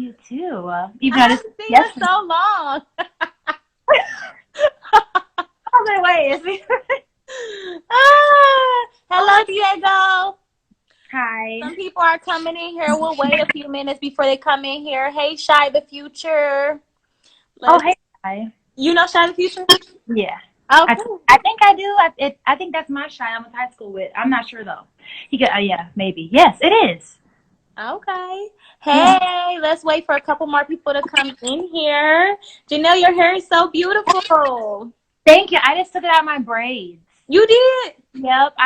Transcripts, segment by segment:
you too. I Even though this haven't seen you in yesterday. so long. Oh, my way. Hello, Diego. Hi. Some people are coming in here. We'll wait a few minutes before they come in here. Hey, Shy the Future. Oh, hey. Hi. You know Shy the Future? Yeah. Okay. I think I do. I think that's my Shy I went to high school with. I'm not sure though. He got. Yeah, maybe. Yes, it is. Okay. Yeah. Hey, let's wait for a couple more people to come in here. Janelle, your hair is so beautiful. Thank you. I just took it out of my braids. You did? Yep.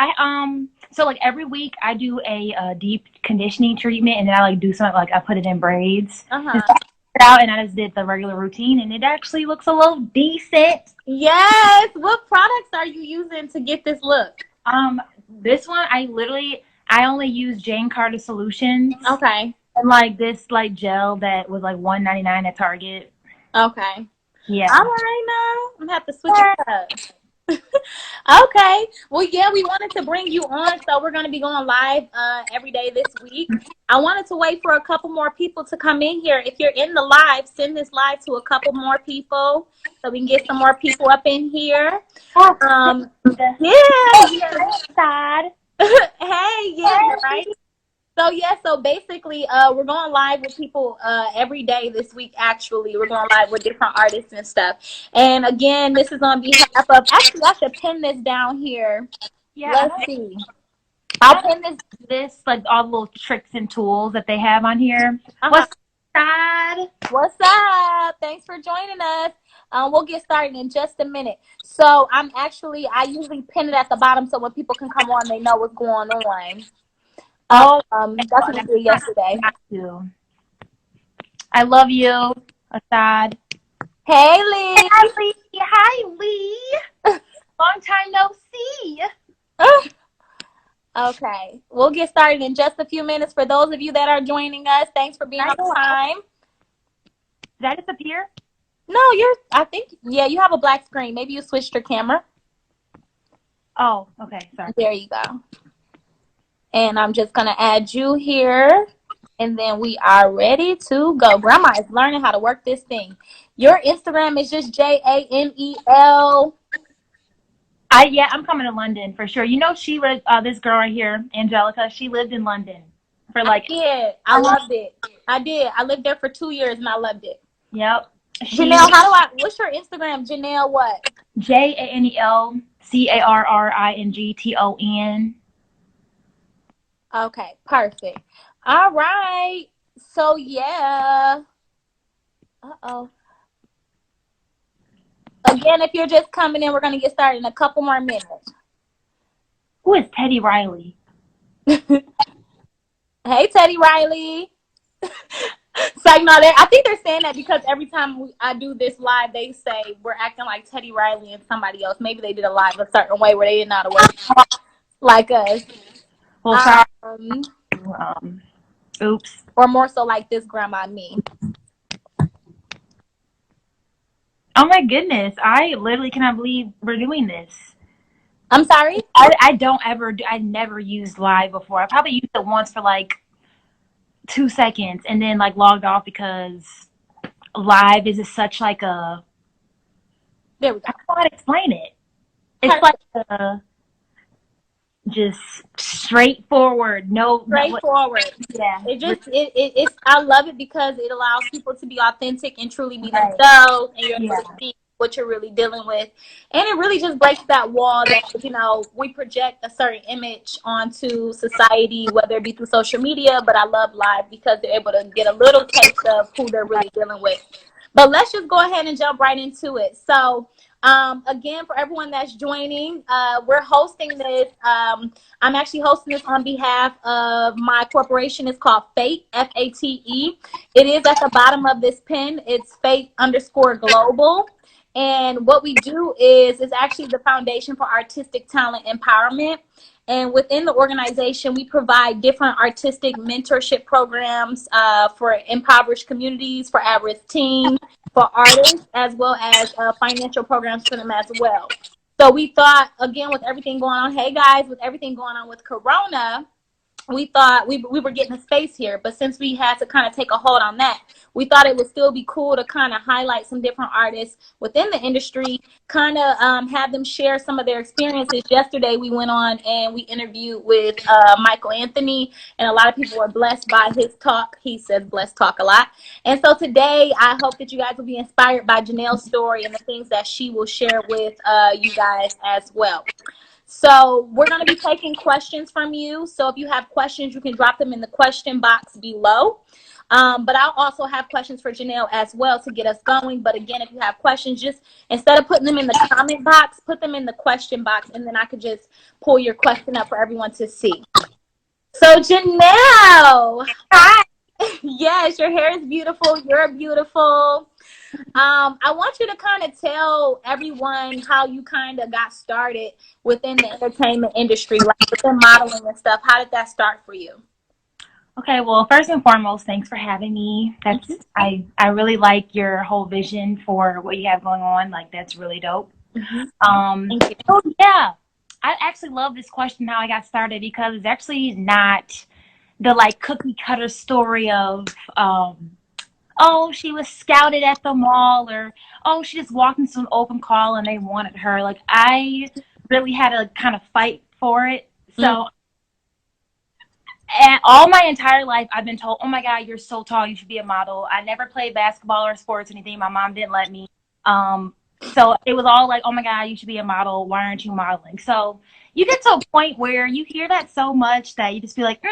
So like every week I do a deep conditioning treatment, and then I like do something like I put it in braids. Uh-huh. It out, and I just did the regular routine, and it actually looks a little decent. Yes. What products are you using to get this look? This one I only use Jane Carter Solutions, Okay. and like this like gel that was like $1.99 at Target. Okay. Yeah. All right, now I'm gonna have to switch it up. Okay. Well, yeah, we wanted to bring you on, so we're gonna be going live every day this week. I wanted to wait for a couple more people to come in here. If you're in the live, send this live to a couple more people so we can get some more people up in here. Yeah. Sad. Hey, yeah, right. So basically, we're going live with people every day this week. Actually, we're going live with different artists and stuff. And again, this is on behalf of. Actually, I should pin this down here. Yeah. Let's see. I'll pin this like all the little tricks and tools that they have on here. What's sad? What's up? Thanks for joining us. We'll get started in just a minute. So I usually pin it at the bottom so when people can come on, they know what's going on. That's what we did yesterday. I love you, Assad. Hey, Lee. Hi, Lee. Hi, Lee. Long time no see. Okay, we'll get started in just a few minutes. For those of you that are joining us, thanks for being on time. Did I disappear? No, I think, yeah, you have a black screen. Maybe you switched your camera. Oh, okay, sorry. There you go. And I'm just going to add you here, and then we are ready to go. Grandma is learning how to work this thing. Your Instagram is just Janel. Yeah, I'm coming to London for sure. You know, she was this girl right here, Angelica. She lived in London for like. Yeah, I loved it. I did. I lived there for 2 years and I loved it. Yep. Janelle, what's your Instagram? Janelle what? JANEL CARRINGTON. Okay, perfect. All right. So yeah. Again, if you're just coming in, we're going to get started in a couple more minutes. Who is Teddy Riley? Hey, Teddy Riley. So, I think they're saying that because every time I do this live, they say we're acting like Teddy Riley and somebody else. Maybe they did a live a certain way where they didn't know how to work like us. Well, sorry. Oops. Or more so like this grandma and me. Oh my goodness. I literally cannot believe we're doing this. I'm sorry? I never used live before. I probably used it once for like 2 seconds and then like logged off because live is such like a. There we go. I don't know how to explain it. It's like just straightforward. Straightforward. Yeah. It's I love it because it allows people to be authentic and truly be themselves, and you're able to see what you're really dealing with. And it really just breaks that wall that, we project a certain image onto society, whether it be through social media, but I love live because they're able to get a little taste of who they're really dealing with. But let's just go ahead and jump right into it. So again, for everyone that's joining, we're hosting this. I'm actually hosting this on behalf of my corporation. It's called F.A.T.E, F-A.T.E. It is at the bottom of this pin. It's F.A.T.E_global. And what we do is actually the foundation for artistic talent empowerment. And within the organization, we provide different artistic mentorship programs for impoverished communities, for at-risk teens, for artists, as well as financial programs for them as well. So we thought, again, with everything going on, hey guys, with everything going on with Corona, we thought we were getting a space here. But since we had to kind of take a hold on that, we thought it would still be cool to kind of highlight some different artists within the industry, kind of have them share some of their experiences. Yesterday, we went on and we interviewed with Michael Anthony, and a lot of people were blessed by his talk. He says blessed talk a lot. And so today, I hope that you guys will be inspired by Janel's story and the things that she will share with you guys as well. So we're going to be taking questions from you. So if you have questions, you can drop them in the question box below. But I'll also have questions for Janel as well to get us going. But again, if you have questions, just instead of putting them in the comment box, put them in the question box, and then I could just pull your question up for everyone to see. So Janel, Hi. Yes, your hair is beautiful. You're beautiful. I want you to kind of tell everyone how you kind of got started within the entertainment industry, like within modeling and stuff. How did that start for you? Okay, well, first and foremost, thanks for having me. I really like your whole vision for what you have going on. Like, that's really dope. Thank you. So yeah, I actually love this question, how I got started, because it's actually not the like cookie cutter story of oh, she was scouted at the mall, or oh, she just walked into an open call and they wanted her. Like, I really had to kind of fight for it. So and all my entire life, I've been told, oh my God, you're so tall, you should be a model. I never played basketball or sports or anything. My mom didn't let me. So it was all like, oh my God, you should be a model. Why aren't you modeling? So you get to a point where you hear that so much that you just be like,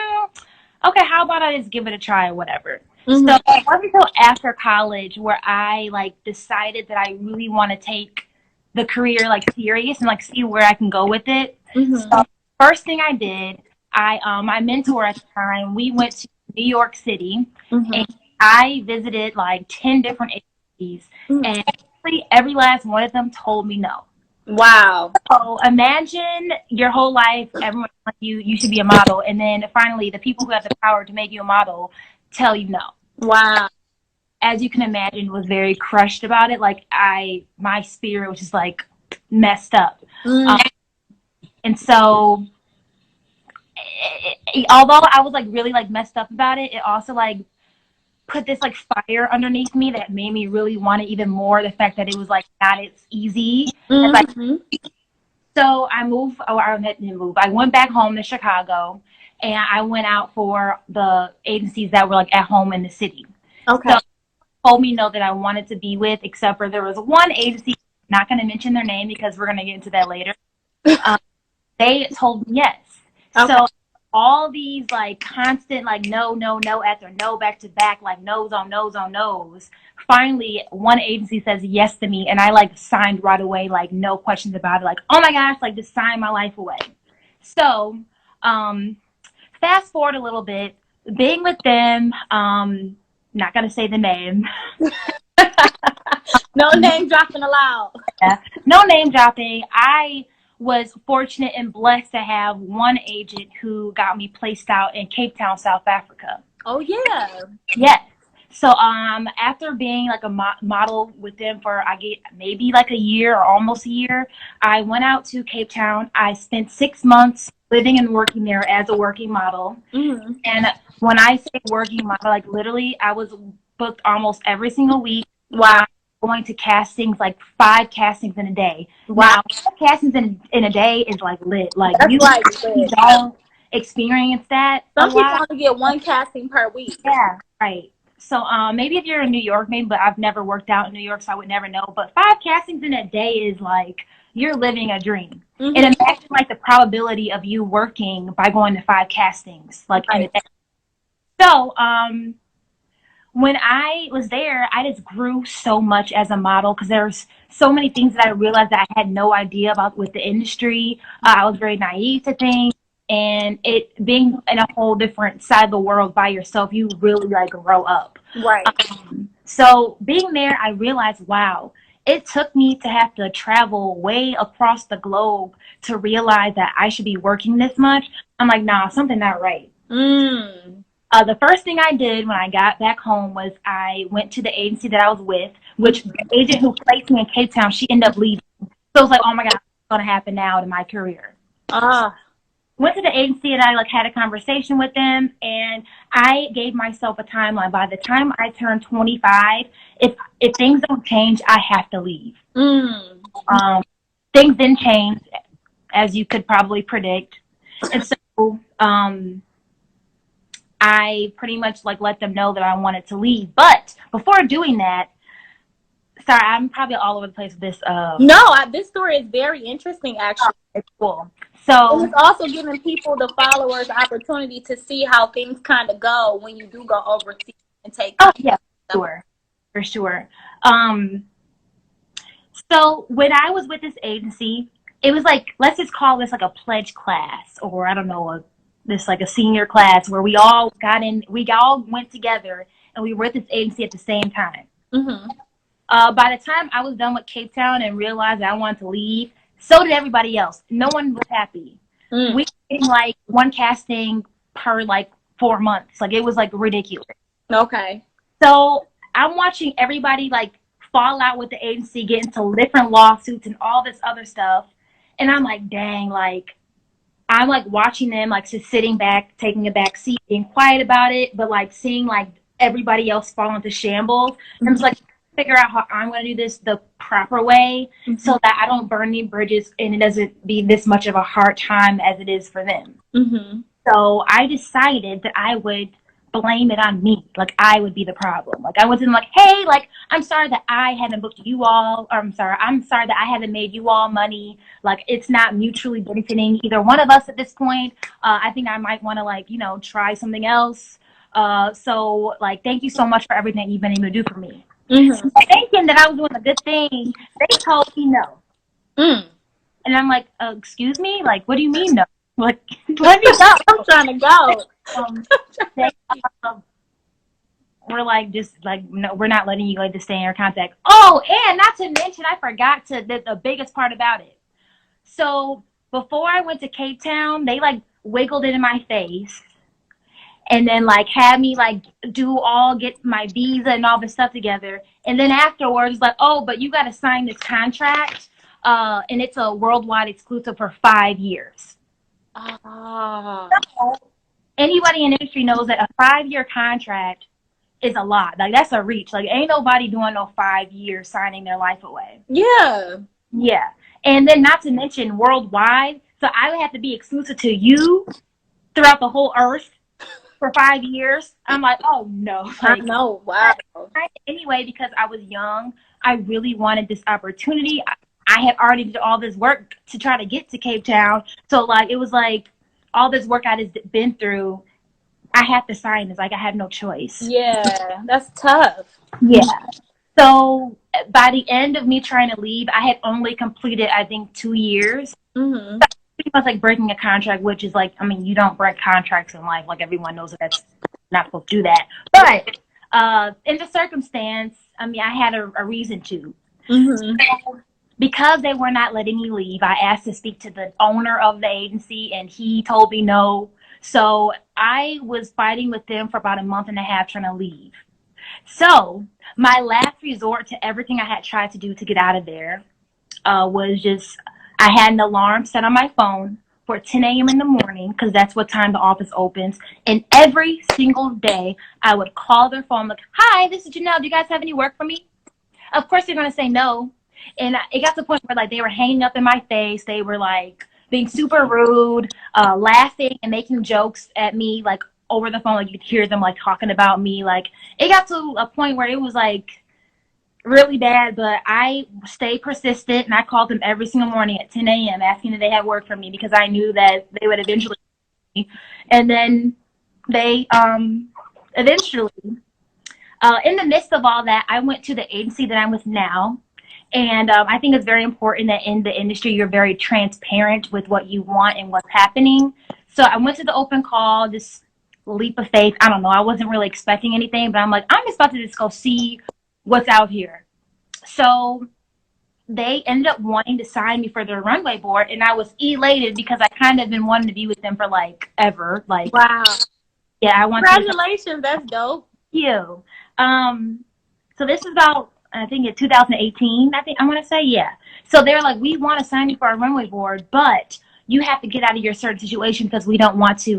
okay, how about I just give it a try or whatever. So it wasn't until after college where I like decided that I really want to take the career like serious and like see where I can go with it. So first thing I did, my mentor at the time, we went to New York City and I visited like 10 different agencies, and every last one of them told me no. Wow. So imagine your whole life, everyone telling you should be a model, and then finally the people who have the power to make you a model tell you no. Wow. As you can imagine, was very crushed about it. Like my spirit was just like messed up. And so although I was like really like messed up about it, it also like put this like fire underneath me that made me really want it even more. The fact that it was like not as easy. Like, so I moved. Oh, I didn't move. I went back home to Chicago, and I went out for the agencies that were like at home in the city. Okay. So told me no that I wanted to be with, except for there was one agency. Not going to mention their name because we're going to get into that later. They told me yes. Okay. So all these like constant like no after no back to back, like no's on no's on no's. Finally, one agency says yes to me, and I like signed right away, like no questions about it. Like, oh my gosh, like just sign my life away. So fast forward a little bit, being with them, not gonna say the name. No name dropping allowed. Yeah, no name dropping. I was fortunate and blessed to have one agent who got me placed out in Cape Town, South Africa. Oh yeah. Yes. So after being like a model with them for maybe like a year or almost a year, I went out to Cape Town. I spent 6 months living and working there as a working model. And when I say working model, like literally I was booked almost every single week. Wow. Going to castings, like 5 castings in a day. Wow. Now, 5 castings in a day is like lit. Like that's you like don't experience that. Some people only get 1 casting per week. Yeah, right. So maybe if you're in New York, maybe, but I've never worked out in New York, so I would never know. But 5 castings in a day is like you're living a dream. And imagine like the probability of you working by going to 5 castings, like in a day. So when I was there, I just grew so much as a model because there's so many things that I realized that I had no idea about with the industry. I was very naive to things, and it being in a whole different side of the world by yourself, you really like grow up. Right. So being there, I realized, wow, it took me to have to travel way across the globe to realize that I should be working this much. I'm like, nah, something not right. The first thing I did when I got back home was I went to the agency that I was with, which the agent who placed me in Cape Town, she ended up leaving. So it was like, oh my God, what's going to happen now to my career? went to the agency and I like had a conversation with them, and I gave myself a timeline. By the time I turn 25, if things don't change, I have to leave. Um, things didn't change, as you could probably predict, and so I pretty much like let them know that I wanted to leave. But before doing that, sorry, I'm probably all over the place with this. No, this story is very interesting, actually. It's cool. So it's also giving people, the followers, opportunity to see how things kind of go when you do go overseas and take. Oh yeah, for sure. So when I was with this agency, it was like, let's just call this like a pledge class, or I don't know, this like a senior class where we all went together, and we were at this agency at the same time. By the time I was done with Cape Town and realized that I wanted to leave, so did everybody else. No one was happy. We were getting like one casting per like 4 months. Like, it was like ridiculous. Okay. So I'm watching everybody like fall out with the agency, get into different lawsuits and all this other stuff. And I'm like, dang, like, I'm like watching them, like just sitting back, taking a back seat, being quiet about it, but like seeing like everybody else fall into shambles. I'm just like, figure out how I'm going to do this the proper way so that I don't burn any bridges and it doesn't be this much of a hard time as it is for them. So I decided that I would blame it on me. Like, I would be the problem. Like, I wasn't like, hey, like, I'm sorry that I haven't booked you all, or I'm sorry that I haven't made you all money. Like, it's not mutually benefiting either one of us at this point. I think I might want to, like, you know, try something else. So, like, thank you so much for everything that you've been able to do for me. So, thinking that I was doing a good thing, they told me no. And I'm like, excuse me? Like, what do you mean no? Like, let me go. I'm trying to go. We're like, just like, no, we're not letting you like to stay in our contact. Oh, and not to mention, I forgot the biggest part about it. So before I went to Cape Town, they like wiggled it in my face, and then like had me like get my visa and all this stuff together. And then afterwards, like, oh, but you got to sign this contract, and it's a worldwide exclusive for 5 years. So anybody in the industry knows that a 5-year contract is a lot. Like, that's a reach. Like, ain't nobody doing no 5 years signing their life away. Yeah. And then not to mention worldwide. So I would have to be exclusive to you throughout the whole earth for 5 years. I'm like, oh no. Like, I know. Wow. Anyway, because I was young, I really wanted this opportunity. I had already did all this work to try to get to Cape Town. So like, it was like all this work I just been through, I have to sign this. Like, I had no choice. Yeah, that's tough. Yeah. So by the end of me trying to leave, I had only completed, I think, 2 years. So pretty much like breaking a contract, which is like, I mean, you don't break contracts in life. Like, everyone knows that that's not supposed to do that. But in the circumstance, I mean, I had a reason to. So, because they were not letting me leave, I asked to speak to the owner of the agency, and he told me no. So I was fighting with them for about a month and a half trying to leave. So my last resort to everything I had tried to do to get out of there was just, I had an alarm set on my phone for 10 a.m. in the morning, because that's what time the office opens. And every single day I would call their phone like, hi, this is Janel. Do you guys have any work for me? Of course they're going to say no. And it got to the point where like they were hanging up in my face. They were like being super rude, laughing and making jokes at me like over the phone. Like, you could hear them like talking about me. Like, it got to a point where it was like really bad, but I stayed persistent, and I called them every single morning at 10 a.m. asking if they had work for me, because I knew that they would eventually. And then they eventually, in the midst of all that, I went to the agency that I'm with now. And I think it's very important that in the industry, you're very transparent with what you want and what's happening. So I went to the open call, this leap of faith. I don't know. I wasn't really expecting anything, but I'm like, I'm just about to just go see what's out here. So they ended up wanting to sign me for their runway board, and I was elated because I kind of been wanting to be with them for like ever. Like, wow. Yeah, I want. Congratulations, that's dope. Thank you. So this is about, I think, in 2018. I want to say, yeah. So they're like, we want to sign you for our runway board, but you have to get out of your certain situation because we don't want to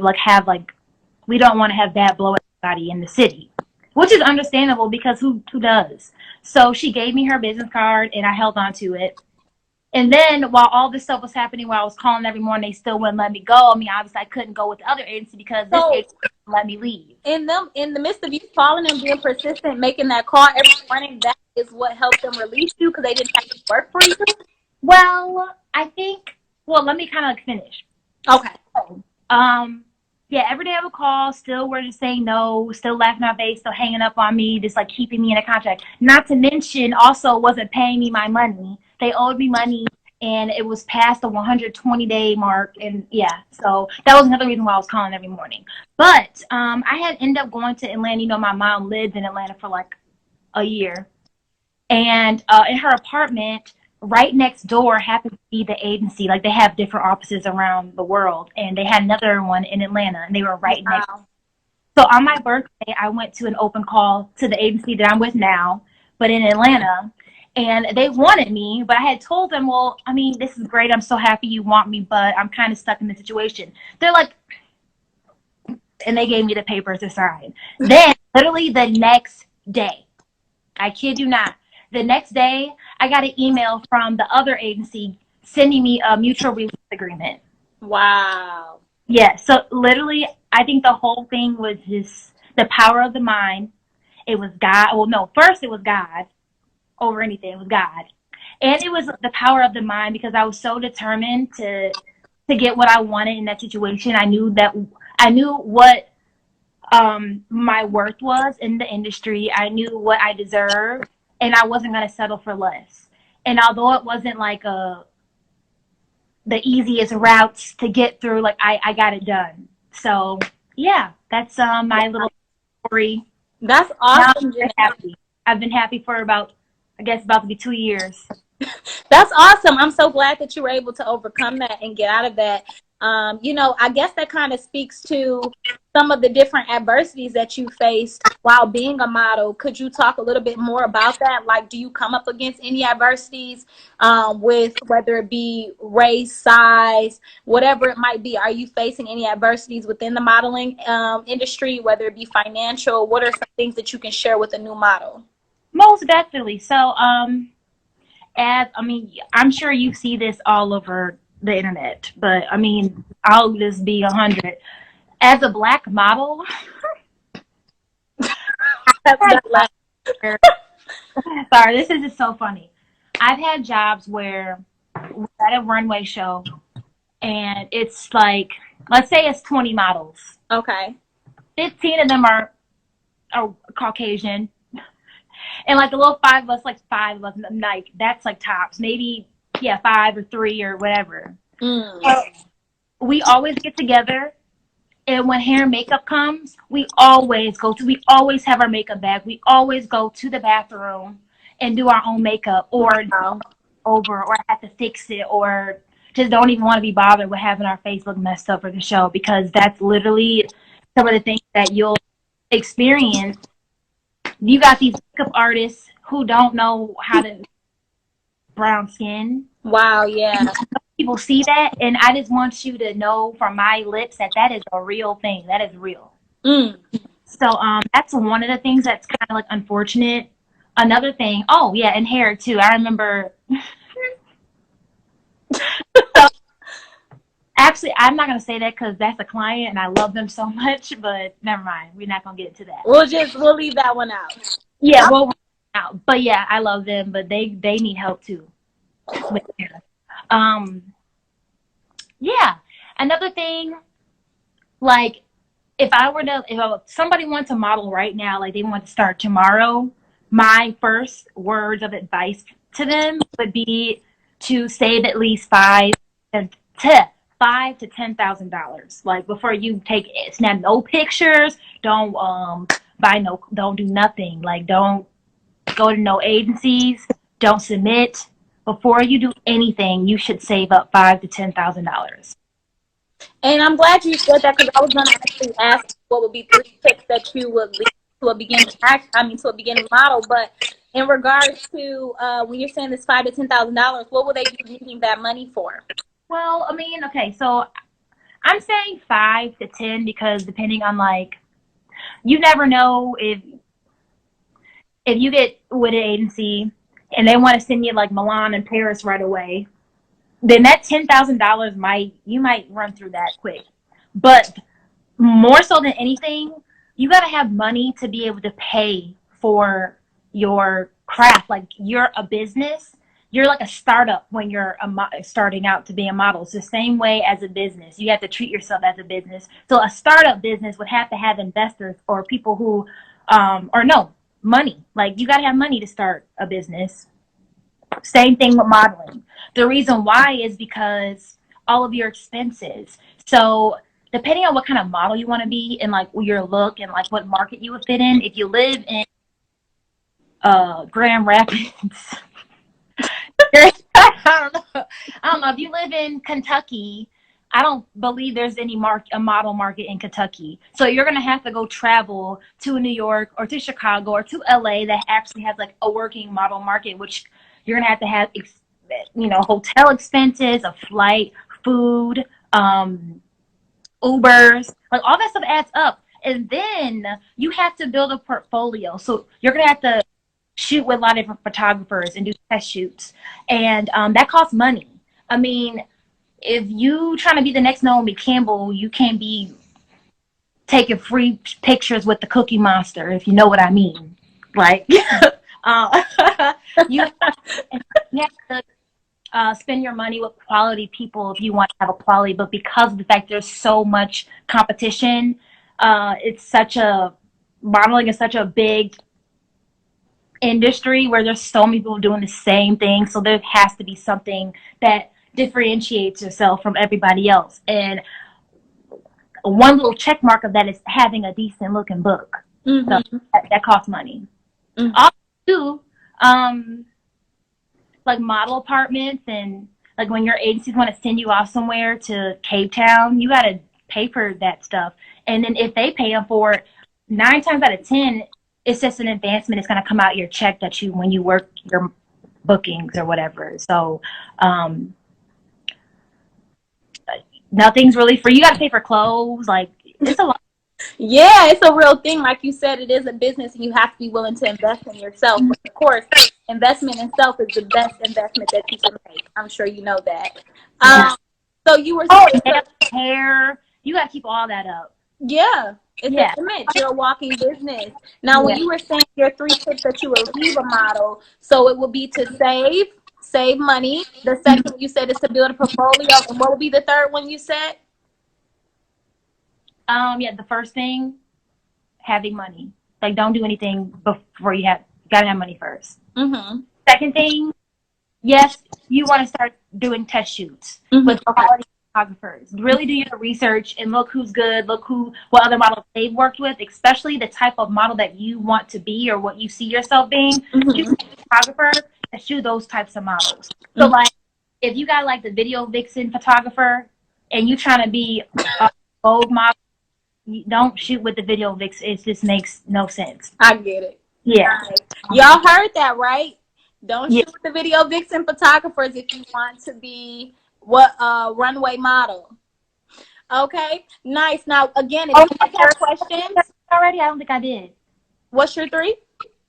we don't want to have bad blow at everybody in the city, which is understandable because who does? So she gave me her business card and I held on to it. And then while all this stuff was happening, while I was calling every morning, they still wouldn't let me go. I mean, obviously I couldn't go with the other agency because this agency wouldn't let me leave. In the midst of you calling and being persistent, making that call every morning, that is what helped them release you because they didn't have to work for you? Well, I think, well, let me kind of finish. Okay. Yeah, every day I would call, still were just saying no, still laughing at my face, still hanging up on me, just like keeping me in a contract. Not to mention, also wasn't paying me my money. They owed me money, and it was past the 120-day mark, and yeah, so that was another reason why I was calling every morning. But I had ended up going to Atlanta. You know, my mom lived in Atlanta for like a year, and in her apartment right next door happened to be the agency. Like, they have different offices around the world, and they had another one in Atlanta, and they were right next. So on my birthday, I went to an open call to the agency that I'm with now, but in Atlanta, and they wanted me, but I had told them, well, I mean, this is great. I'm so happy you want me, but I'm kind of stuck in the situation. They're like, and they gave me the papers to sign. Then, literally the next day, I kid you not, the next day, I got an email from the other agency sending me a mutual release agreement. Wow. Yeah, so literally, I think the whole thing was just the power of the mind. It was God. Well, no, first it was God over anything. It was God. And it was the power of the mind because I was so determined to get what I wanted in that situation. I knew what my worth was in the industry. I knew what I deserved, and I wasn't going to settle for less. And although it wasn't like the easiest routes to get through, like I got it done. So yeah, that's my little story. That's awesome. I've been happy for about to be 2 years. That's awesome. I'm so glad that you were able to overcome that and get out of that. You know, I guess that kind of speaks to some of the different adversities that you faced while being a model. Could you talk a little bit more about that? Like, do you come up against any adversities with whether it be race, size, whatever it might be? Are you facing any adversities within the modeling industry, whether it be financial? What are some things that you can share with a new model? Most definitely. So, I'm sure you see this all over the internet, but I mean, I'll just be 100. As a Black model, sorry, this is just so funny. I've had jobs where we're at a runway show, and it's like, let's say it's 20 models. Okay. 15 of them are Caucasian. And like the little five of us, like that's like tops. Maybe, yeah, 5 or 3 or whatever. So we always get together, and when hair and makeup comes, we always have our makeup bag. We always go to the bathroom and do our own makeup, or over, or have to fix it, or just don't even want to be bothered with having our face look messed up for the show, because that's literally some of the things that you'll experience. You got these makeup artists who don't know how to brown skin. Wow, yeah. People see that, and I just want you to know from my lips that is a real thing. That is real. So that's one of the things that's kind of like unfortunate. Another thing, oh yeah, and hair too. I remember. So, actually, I'm not gonna say that because that's a client, and I love them so much. But never mind, we're not gonna get into that. We'll leave that one out. Yeah, we'll out. But yeah, I love them, but they need help too. Yeah. Another thing, like if somebody wants to model right now, like they want to start tomorrow, my first words of advice to them would be to save at least $5,000 to $10,000. Like before you snap no pictures, don't don't do nothing. Like don't go to no agencies, don't submit. Before you do anything, you should save up $5,000 to $10,000. And I'm glad you said that, because I was going to actually ask what would be 3 tips that you would leave to a beginning model. But in regards to when you're saying this $5,000 to $10,000, what would they be using that money for? Well, I mean, okay, so I'm saying 5 to 10 because depending on like, you never know if you get with an agency and they want to send you like Milan and Paris right away, then that $10,000 you might run through that quick. But more so than anything, you got to have money to be able to pay for your craft. Like you're a business, you're like a startup when you're starting out to be a model. It's the same way as a business. You have to treat yourself as a business. So a startup business would have to have investors or people who, or no, money. Like you got to have money to start a business. Same thing with modeling. The reason why is because all of your expenses. So depending on what kind of model you want to be and like your look and like what market you would fit in, if you live in Grand Rapids, I don't know. If you live in Kentucky, I don't believe there's any a model market in Kentucky. So you're gonna have to go travel to New York or to Chicago or to LA that actually has like a working model market, which you're gonna have hotel expenses, a flight, food, Ubers, like all that stuff adds up. And then you have to build a portfolio. So you're gonna have to shoot with a lot of different photographers and do test shoots, and that costs money. I mean, if you trying to be the next Naomi Campbell, you can't be taking free pictures with the Cookie Monster, if you know what I mean. Like, uh, you have to spend your money with quality people if you want to have a quality. But because of the fact there's so much competition, it's such a modeling is such a big industry where there's so many people doing the same thing. So there has to be something that differentiates yourself from everybody else. And one little check mark of that is having a decent looking book. Mm-hmm. So that costs money. Mm-hmm. Also, like model apartments and like when your agencies want to send you off somewhere to Cape Town, you got to pay for that stuff. And then if they pay them for it, 9 times out of 10, it's just an advancement. It's going to come out your check that you when you work your bookings or whatever. So nothing's really free. You got to pay for clothes. Like it's a lot. Yeah, it's a real thing. Like you said, it is a business and you have to be willing to invest in yourself. But of course, investment in self is the best investment that you can make. I'm sure you know that. Yeah. So you were saying hair, you got to keep all that up. Yeah, it's an image. You're a walking business. Now, when you were saying your 3 tips that you would leave a model, so it would be to save money. The second you said is to build a portfolio. And what would be the third one you said? The first thing, having money. Like, don't do anything before gotta have money first. Mm-hmm. Second thing, yes, you want to start doing test shoots with quality photographers. Really do your research and look who's good, what other models they've worked with, especially the type of model that you want to be or what you see yourself being. Choose a photographer and shoot those types of models. So like if you got like the video vixen photographer and you trying to be a Vogue model, you don't shoot with the video vixen. It just makes no sense. I get it. Yeah. Right. Y'all heard that, right? Don't shoot with the video vixen photographers if you want to be runway model. Okay, nice. Now again, if you have more questions already, I don't think I did. What's your 3?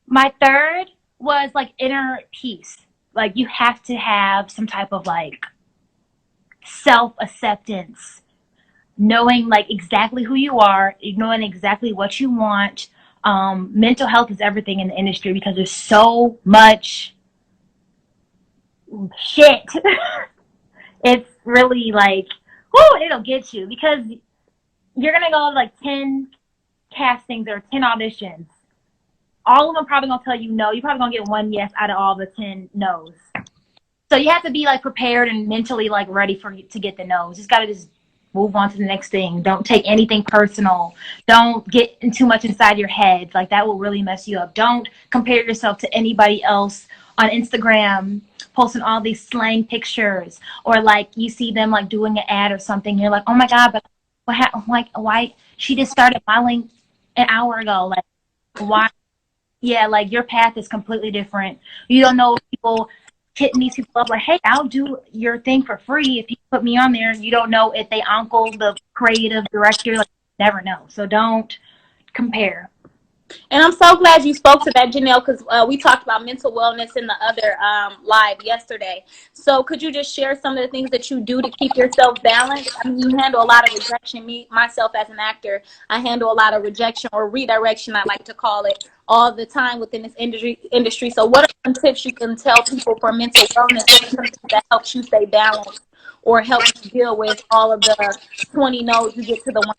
My third was like inner peace. Like you have to have some type of like self-acceptance, knowing like exactly who you are, knowing exactly what you want. Mental health is everything in the industry because there's so much shit. It's really like, it'll get you because you're gonna go to like 10 castings or 10 auditions. All of them probably gonna tell you no. You're probably gonna get 1 yes out of all the 10 no's. So you have to be like prepared and mentally like ready to get the no's. Just gotta just move on to the next thing. Don't take anything personal. Don't get too much inside your head. Like that will really mess you up. Don't compare yourself to anybody else on Instagram posting all these slang pictures, or like you see them like doing an ad or something. You're like, oh my God, but what happened? Like, why she just started modeling an hour ago? Like, why? Yeah, like your path is completely different. You don't know people hitting these people up like, hey, I'll do your thing for free if you put me on there. You don't know if they uncle the creative director. Like, you never know. So don't compare. And I'm so glad you spoke to that, Janelle, because we talked about mental wellness in the other live yesterday. So could you just share some of the things that you do to keep yourself balanced? I mean, you handle a lot of rejection. Me, myself, as an actor, I handle a lot of rejection or redirection, I like to call it, all the time within this industry. So what are some tips you can tell people for mental wellness? What are some things that helps you stay balanced or help you deal with all of the 20 no's you get to the one?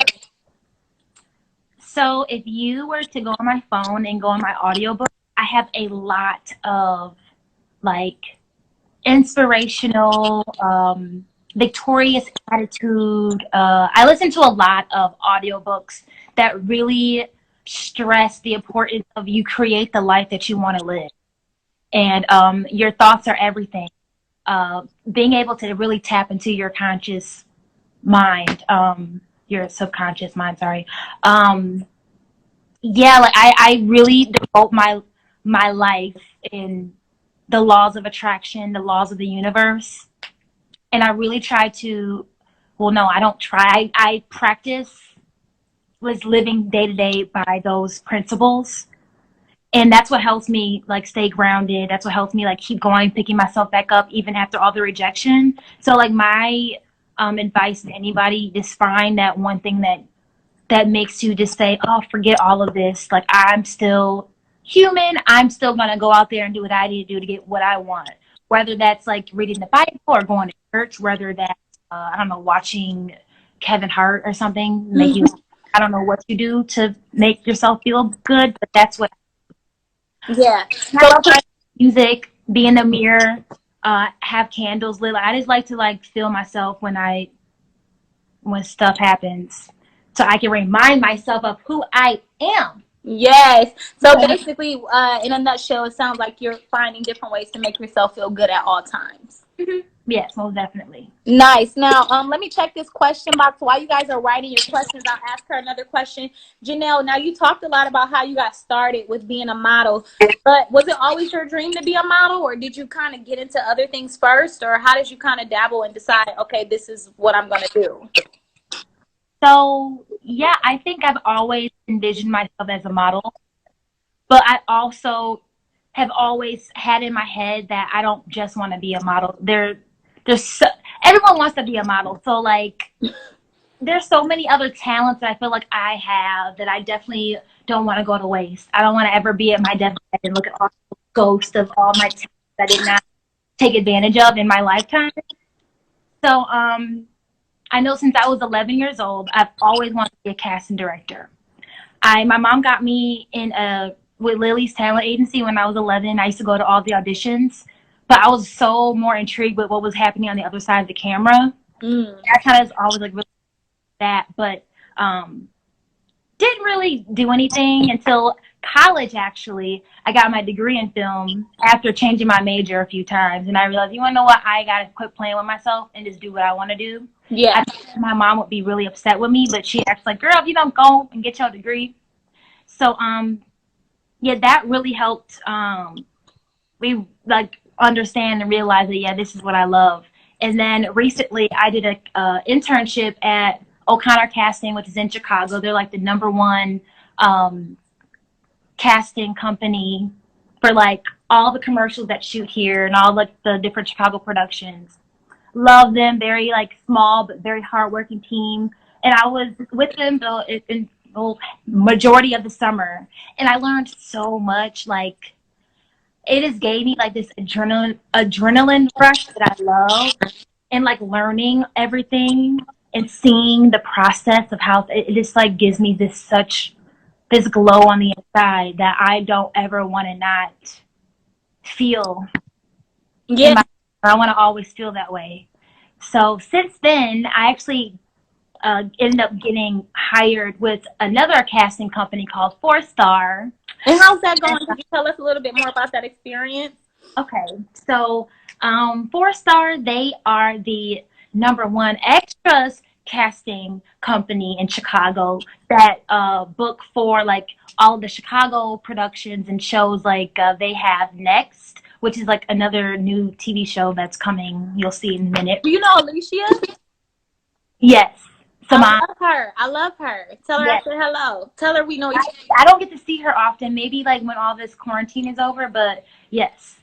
So if you were to go on my phone and go on my audiobook, I have a lot of like inspirational, victorious attitude. I listen to a lot of audiobooks that really stress the importance of you create the life that you want to live. And your thoughts are everything. Being able to really tap into your conscious mind, your subconscious mind, sorry. Yeah, like I really devote my life in the laws of attraction, the laws of the universe. And I really try to, well, no, I don't try. I practice was living day to day by those principles. And that's what helps me like stay grounded. That's what helps me like keep going, picking myself back up even after all the rejection. So like my advice to anybody, just find that one thing that makes you just say, oh, forget all of this. Like, I'm still human. I'm still going to go out there and do what I need to do to get what I want. Whether that's like reading the Bible or going to church, whether that's, I don't know, watching Kevin Hart or something, make you, I don't know what you do to make yourself feel good, but that's what. Yeah. I love music, be in the mirror, have candles lit. I just like to like feel myself when stuff happens, so I can remind myself of who I am. Yes. So basically, in a nutshell, it sounds like you're finding different ways to make yourself feel good at all times. Mm-hmm. Yes, most definitely. Nice. Now, let me check this question box. While you guys are writing your questions, I'll ask her another question. Janelle, now you talked a lot about how you got started with being a model, but was it always your dream to be a model, or did you kind of get into other things first, or how did you kind of dabble and decide, okay, this is what I'm going to do? So, yeah, I think I've always envisioned myself as a model, but I also have always had in my head that I don't just want to be a model. There's so, everyone wants to be a model. So, like, there's so many other talents that I feel like I have that I definitely don't want to go to waste. I don't want to ever be at my deathbed and look at all the ghosts of all my talents I did not take advantage of in my lifetime. So, I know since I was 11 years old, I've always wanted to be a casting director. My mom got me in with Lily's talent agency when I was 11. I used to go to all the auditions, but I was so more intrigued with what was happening on the other side of the camera. I kind of always like really that, but didn't really do anything until college. Actually, I got my degree in film after changing my major a few times, and I realized, you want to know what? I gotta quit playing with myself and just do what I want to do. Yeah. I think my mom would be really upset with me, but she acts like, girl, if you don't go and get your degree. So yeah, that really helped we like understand and realize that, yeah, this is what I love. And then recently I did a internship at O'Connor Casting, which is in Chicago. They're like the #1 casting company for like all the commercials that shoot here and all like the different Chicago productions. Love them. Very like small but very hardworking team. And I was with them in the majority of the summer, and I learned so much. Like, it just gave me like this adrenaline rush that I love, and like learning everything and seeing the process of how it just like gives me this glow on the inside that I don't ever want to not feel. Yeah. I want to always feel that way. So since then, I actually ended up getting hired with another casting company called 4-Star. And how's that going? Can you tell us a little bit more about that experience? Okay, so 4-Star, they are the #1 extras casting company in Chicago that book for like all of the Chicago productions and shows. Like they have Next, which is like another new TV show that's coming. You'll see in a minute. Do you know Alicia? Yes. I love her. I love her. Tell her I said hello. Tell her we know each other. I don't get to see her often. Maybe like when all this quarantine is over, but yes.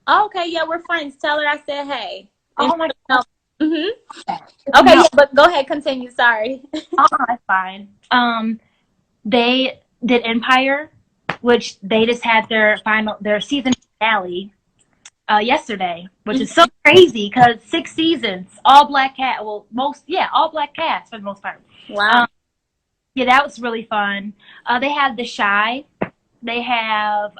Okay, yeah, we're friends. Tell her I said hey. Oh my God. Mhm. Okay, yeah, but go ahead, continue. Sorry. Oh, that's fine. They did Empire, which they just had their season finale yesterday, which is so crazy because 6 seasons, all black cast. Well, all black cast for the most part. Wow. Yeah, that was really fun. They have The Shy. They have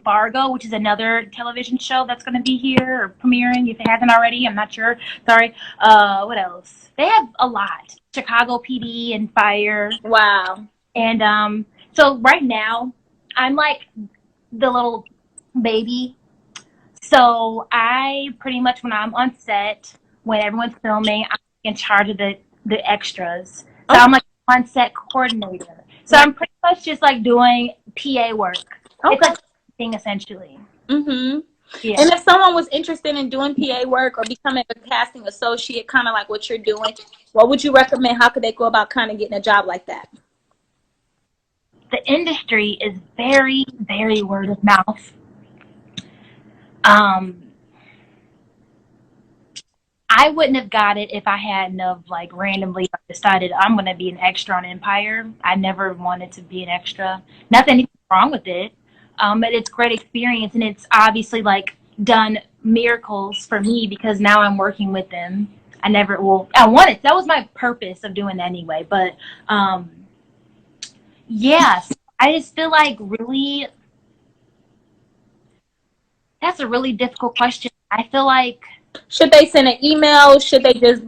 Fargo, which is another television show that's going to be here or premiering if it hasn't already. I'm not sure. Sorry. What else? They have a lot. Chicago PD and Fire. Wow. And so right now, I'm like the little baby. So I pretty much, when I'm on set, when everyone's filming, I'm in charge of the extras. So I'm like on set coordinator. So I'm pretty much just like doing PA work. Okay. It's like thing essentially. Mhm. Yeah. And if someone was interested in doing PA work or becoming a casting associate, kind of like what you're doing, what would you recommend? How could they go about kind of getting a job like that? The industry is very, very word of mouth. I wouldn't have got it if I hadn't have like randomly decided I'm going to be an extra on Empire. I never wanted to be an extra. Nothing wrong with it. But it's great experience, and it's obviously like done miracles for me because now I'm working with them. I wanted, that was my purpose of doing that anyway. But yes, I just feel like really, that's a really difficult question. I feel like, should they send an email? Should they just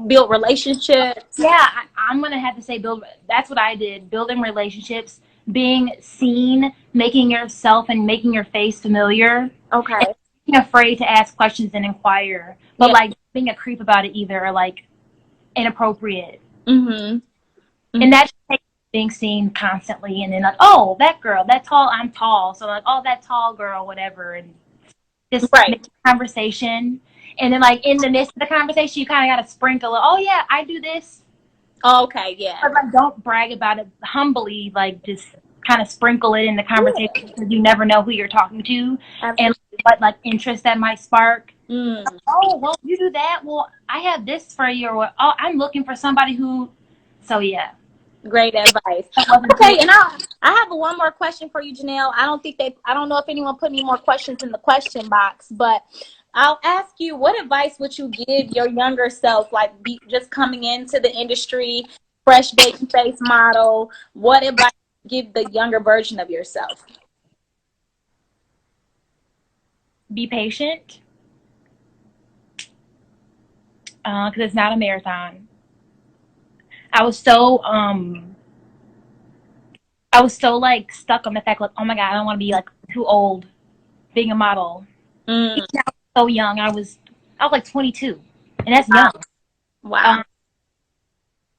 build relationships? Yeah, I'm going to have to say that's what I did. Building relationships, being seen, making yourself and making your face familiar. Okay. And being afraid to ask questions and inquire. But like being a creep about it either, or like inappropriate. Mm-hmm. And that takes being seen constantly, and then like, oh, that girl, that tall, I'm tall. So like, oh, that tall girl, whatever. And just make conversation. And then like in the midst of the conversation, you kind of got to sprinkle, oh yeah, I do this. Okay, yeah. But like, don't brag about it humbly. Like, just kind of sprinkle it in the conversation because you never know who you're talking to. Absolutely. And what like interest that might spark. Oh, well, you do that. Well, I have this for you. Or oh, I'm looking for somebody who. So yeah. Great advice. Okay, and I have one more question for you, Janelle. I don't know if anyone put any more questions in the question box, but I'll ask you, what advice would you give your younger self, like just coming into the industry, fresh baby face model? What advice would you give the younger version of yourself? Be patient, because it's not a marathon. I was so like stuck on the fact like, oh my God, I don't want to be like too old being a model. I was so young. I was like 22, and that's young. Wow.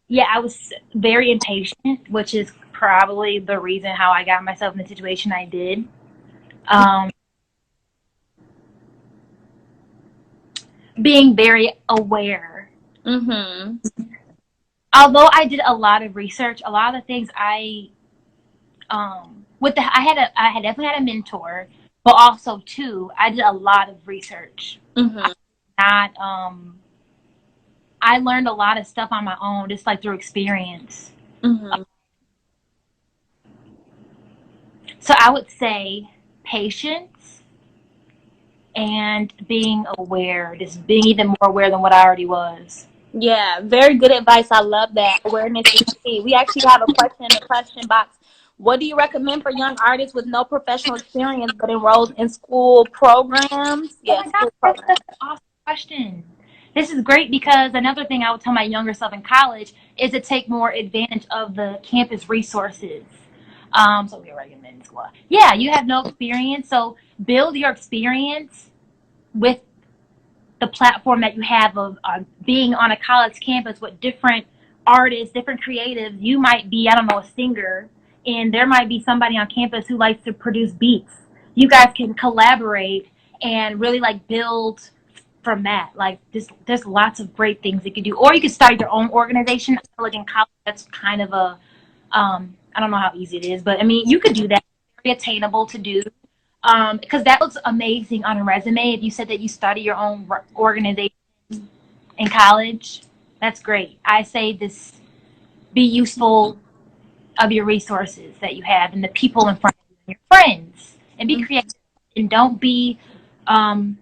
Yeah, I was very impatient, which is probably the reason how I got myself in the situation I did. Being very aware. Although I did a lot of research, a lot of the things I definitely had a mentor, but also too, I did a lot of research. I learned a lot of stuff on my own, just like through experience. So I would say patience and being aware, just being even more aware than what I already was. Yeah, very good advice. I love that. Awareness is key. We actually have a question in the question box. What do you recommend for young artists with no professional experience but enrolled in school programs? Yes, oh that's an awesome question. This is great because another thing I would tell my younger self in college is to take more advantage of the campus resources. So we recommend school. Yeah, you have no experience, so build your experience with the platform that you have of being on a college campus with different artists, different creatives. You might be, I don't know, a singer, and there might be somebody on campus who likes to produce beats. You guys can collaborate and really like build from that. Like there's lots of great things you could do, or you could start your own organization. I feel like in college, that's kind of a I don't know how easy it is, but I mean, you could do that. Very attainable to do. Because that looks amazing on a resume. If you said that you study your own organization in college, that's great. I say this: be useful of your resources that you have and the people in front of you, and your friends, and be creative. And don't be um,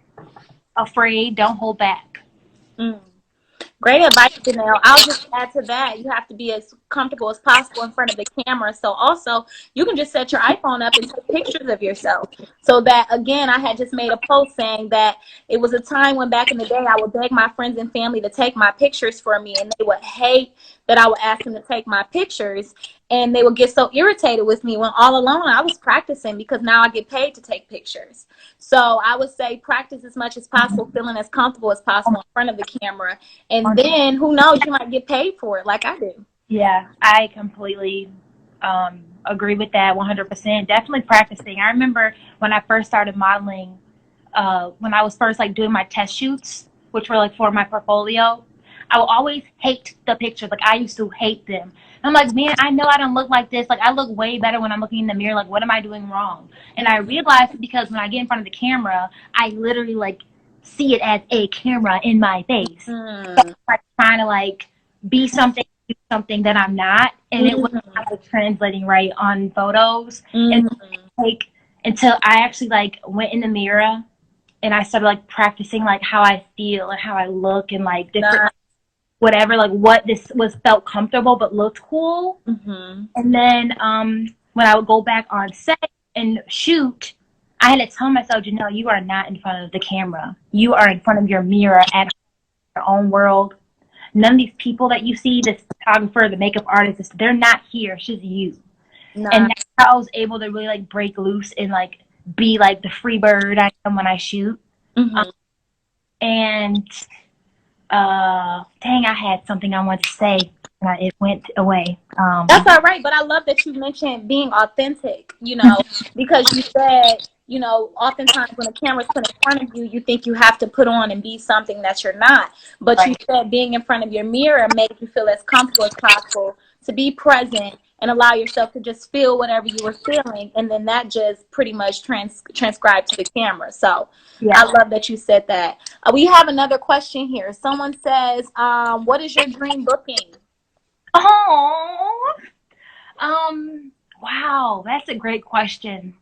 afraid. Don't hold back. Mm. Great advice, Janelle. I'll just add to that. You have to be as comfortable as possible in front of the camera. So also, you can just set your iPhone up and take pictures of yourself. So that, again, I had just made a post saying that it was a time when back in the day, I would beg my friends and family to take my pictures for me, and they would hate that I would ask them to take my pictures. And they would get so irritated with me when all along I was practicing, because now I get paid to take pictures. So I would say practice as much as possible, feeling as comfortable as possible in front of the camera. And then who knows, you might get paid for it like I do. Yeah, I completely agree with that 100%. Definitely practicing. I remember when I first started modeling, when I was first like doing my test shoots, which were like for my portfolio, I would always hate the pictures. Like I used to hate them. And I'm like, man, I know I don't look like this. Like I look way better when I'm looking in the mirror. Like what am I doing wrong? And I realized because when I get in front of the camera, I literally like see it as a camera in my face. So I'm like trying to like be something, do something that I'm not, and it was not like translating right on photos. And like until I actually like went in the mirror and I started like practicing like how I feel and how I look and like different like, whatever, like what this was felt comfortable but looked cool. And then when I would go back on set and shoot, I had to tell myself, Janelle, you are not in front of the camera. You are in front of your mirror at your own world. None of these people that you see, the photographer, the makeup artist, they're not here. It's just you. And that's how I was able to really like break loose and like be like the free bird I am when I shoot. And dang, I had something I wanted to say. It went away. That's all right, but I love that you mentioned being authentic, you know, because you said, you know, oftentimes when a camera's put in front of you, you think you have to put on and be something that you're not. But you said being in front of your mirror made you feel as comfortable as possible to be present and allow yourself to just feel whatever you were feeling. And then that just pretty much transcribed to the camera. So I love that you said that. We have another question here. Someone says, what is your dream booking? Oh, wow, that's a great question.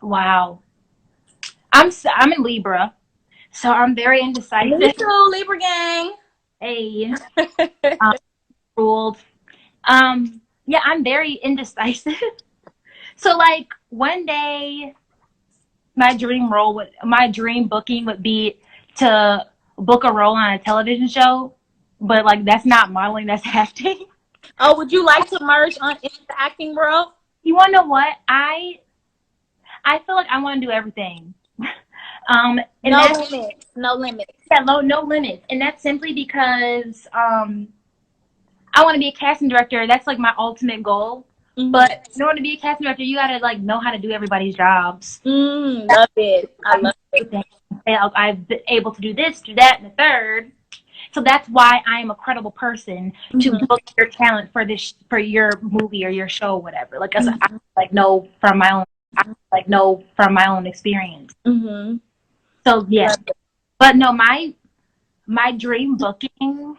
Wow, I'm in Libra, so I'm very indecisive. Me too, Libra gang. Hey, ruled. Yeah, I'm very indecisive. So like one day, my dream booking would be to book a role on a television show, but like that's not modeling, that's acting. Oh, would you like to merge into the acting world? You want to know what? I feel like I want to do everything. And No that's, limits. No limits. yeah, no limits. And that's simply because I want to be a casting director. That's like my ultimate goal. But in order to be a casting director, you gotta like know how to do everybody's jobs. Love it. I love it. I've been able to do this, do that, and the third. So that's why I am a credible person to book your talent for this, for your movie or your show, or whatever. Like I like know from my own experience. So yeah, but no, my dream booking.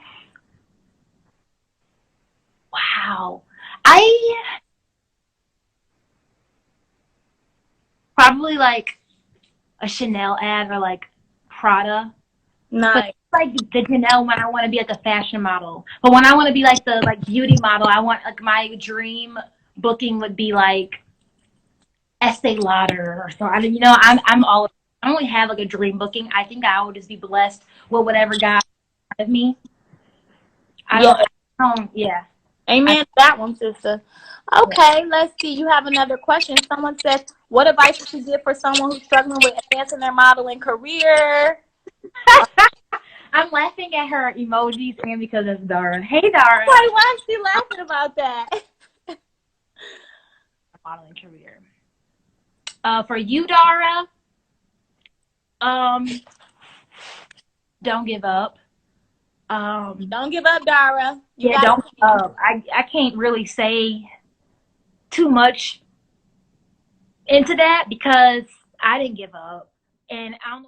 Wow, I probably like a Chanel ad or like Prada. Nice. But like the Janel when I want to be like a fashion model. But when I want to be like the like beauty model, I want like my dream booking would be like Estee Lauder or so. I mean, you know, I don't really have like a dream booking. I think I would just be blessed with whatever God of me. I don't yeah. Amen to that one, sister. Okay, let's see. You have another question. Someone says, what advice would you give for someone who's struggling with advancing their modeling career? I'm laughing at her emojis and because it's Dara. Hey, Dara. Why is she laughing about that? Modeling career. For you, Dara, Don't give up. Don't give up, Dara. You Yeah, got don't give it. up. I can't really say too much into that because I didn't give up, and I don't